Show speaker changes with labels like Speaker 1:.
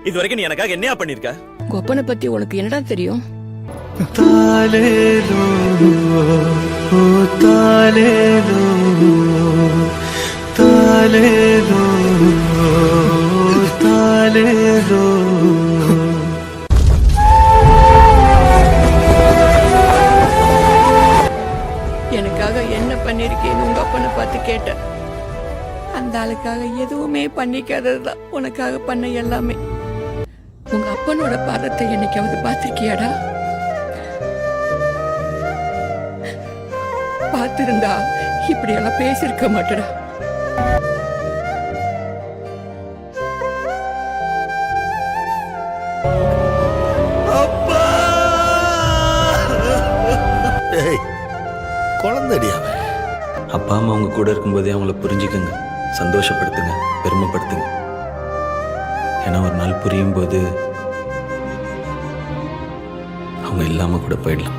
Speaker 1: இது வரைக்கும் நீ எனக்காக என்னையா பண்ணிருக்க?
Speaker 2: கொப்பனை பத்தி உனக்கு என்னடா தெரியும்?
Speaker 3: தாலேலோ ஓ தாலேலோ தாலேலோ தாலேலோ.
Speaker 2: எனக்காக என்ன பண்ணிருக்கேன்னு உங்க அப்பனை பார்த்து கேட்டேன். அந்த ஆளுக்காக எதுவுமே பண்ணிக்காததுதான் உனக்காக பண்ண எல்லாமே. உங்க அப்பனோட பாதத்தை என்னைக்காவது பார்த்திருக்கியாடா? பார்த்திருந்தா இப்படி எல்லாம் பேசிருக்க மாட்டடா.
Speaker 4: குழந்தைடியா
Speaker 1: அப்பா அம்மா அவங்க கூட இருக்கும்போதே அவங்கள புரிஞ்சுக்குங்க, சந்தோஷப்படுத்துங்க, பெருமைப்படுத்துங்க. ஏன்னா ஒரு நாள் புரியும் போது அவங்க இல்லாம கூட போயிடலாம்.